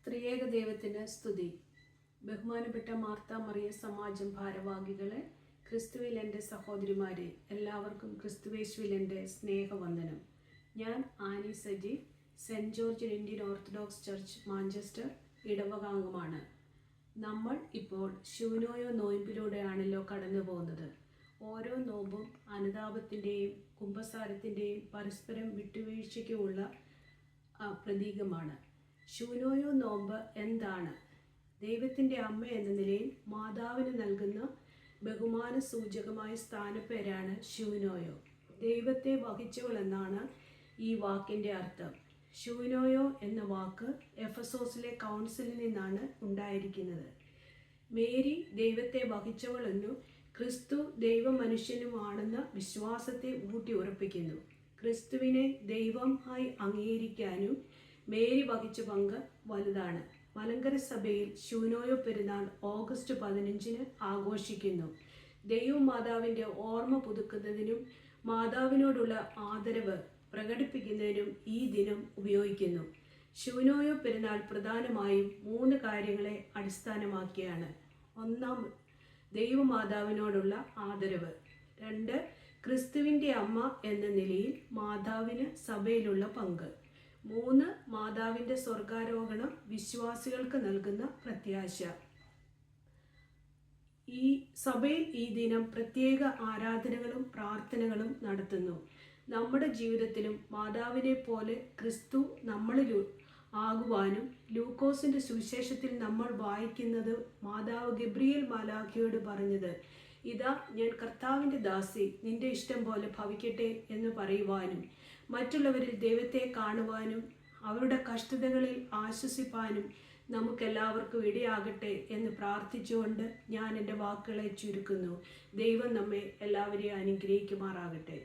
ത്രിയേക ദൈവത്തിന് സ്തുതി. ബഹുമാനപ്പെട്ട മാർത്ത മറിയ സമാജം ഭാരവാഹികളെ, ക്രിസ്തുവിൽ എൻ്റെ സഹോദരിമാരെ, എല്ലാവർക്കും ക്രിസ്തുവേശുവിൽ എൻ്റെ സ്നേഹവന്ദനം. ഞാൻ Annie Saji, saint George Indian orthodox church Manchester ഇടവകാംഗമാണ്. നമ്മൾ ഇപ്പോൾ ശൂനോയോ നോയമ്പിലൂടെയാണല്ലോ കടന്നു പോകുന്നത്. ഓരോ നോമ്പും അനുതാപത്തിൻ്റെയും കുമ്പസാരത്തിൻ്റെയും പരസ്പരം വിട്ടുവീഴ്ചയ്ക്കുമുള്ള പ്രതീകമാണ്. ശൂനോയോ നോമ്പ് എന്താണ്? ദൈവത്തിൻ്റെ അമ്മ എന്ന നിലയിൽ മാതാവിന് നൽകുന്ന ബഹുമാന സൂചകമായ സ്ഥാനപ്പേരാണ് ശൂനോയോ. ദൈവത്തെ വഹിച്ചവൾ എന്നാണ് ഈ വാക്കിൻ്റെ അർത്ഥം. ശൂനോയോ എന്ന വാക്ക് എഫസോസിലെ കൗൺസിലിൽ നിന്നാണ് ഉണ്ടായിരിക്കുന്നത്. മേരി ദൈവത്തെ വഹിച്ചവളെന്നും ക്രിസ്തു ദൈവമനുഷ്യനുമാണെന്ന വിശ്വാസത്തെ ഊട്ടി ഉറപ്പിക്കുന്നു. ക്രിസ്തുവിനെ ദൈവമായി അംഗീകരിക്കാനും മേരി വഹിച്ച പങ്ക് വലുതാണ്. മലങ്കര സഭയിൽ ശൂനോയോ പെരുന്നാൾ ഓഗസ്റ്റ് 15 ആഘോഷിക്കുന്നു. ദൈവമാതാവിൻ്റെ ഓർമ്മ പുതുക്കുന്നതിനും മാതാവിനോടുള്ള ആദരവ് പ്രകടിപ്പിക്കുന്നതിനും ഈ ദിനം ഉപയോഗിക്കുന്നു. ശൂനോയോ പെരുന്നാൾ പ്രധാനമായും 3 കാര്യങ്ങളെ അടിസ്ഥാനമാക്കിയാണ്. 1, ദൈവമാതാവിനോടുള്ള ആദരവ്. 2, ക്രിസ്തുവിൻ്റെ അമ്മ എന്ന നിലയിൽ മാതാവിന് സഭയിലുള്ള പങ്ക്. 3, മാതാവിൻ്റെ സ്വർഗാരോഹണം വിശ്വാസികൾക്ക് നൽകുന്ന പ്രത്യാശ. ഈ സഭയിൽ ഈ ദിനം പ്രത്യേക ആരാധനകളും പ്രാർത്ഥനകളും നടത്തുന്നു. നമ്മുടെ ജീവിതത്തിലും മാതാവിനെ പോലെ ക്രിസ്തു നമ്മളിൽ ആകുവാനും ലൂക്കോസിൻ്റെ സുവിശേഷത്തിൽ നമ്മൾ വായിക്കുന്നത് മാതാവ് ഗബ്രിയേൽ മാലാഖയോട് പറഞ്ഞത്, ഇതാ ഞാൻ കർത്താവിൻ്റെ ദാസി, നിന്റെ ഇഷ്ടം പോലെ ഭവിക്കട്ടെ എന്ന് പറയുവാനും മറ്റുള്ളവരിൽ ദൈവത്തെ കാണുവാനും അവരുടെ കഷ്ടതകളിൽ ആശ്വസിപ്പാനും നമുക്കെല്ലാവർക്കും ഇടയാകട്ടെ എന്ന് പ്രാർത്ഥിച്ചുകൊണ്ട് ഞാൻ എൻ്റെ വാക്കുകളെ ചുരുക്കുന്നു. ദൈവം നമ്മെ എല്ലാവരെയും അനുഗ്രഹിക്കുമാറാകട്ടെ.